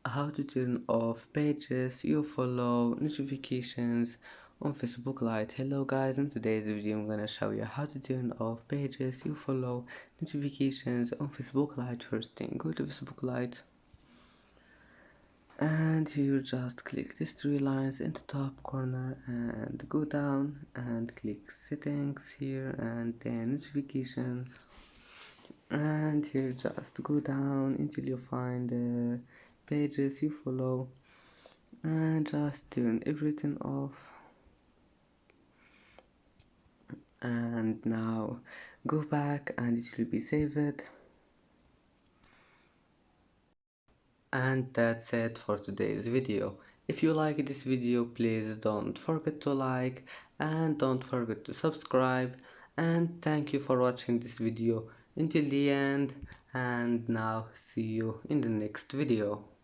how to turn off pages you follow notifications on Facebook Lite. Hello guys, in today's video I'm gonna show you how to turn off pages you follow notifications on Facebook Lite. First thing, go to Facebook Lite and here just click these three lines in the top corner and go down and click settings here and then notifications, and here just go down until you find the pages you follow and just turn everything off. And now go back and it will be saved. And that's it for today's video. If you like this video, please don't forget to like and don't forget to subscribe, and thank you for watching this video until the end, and now see you in the next video.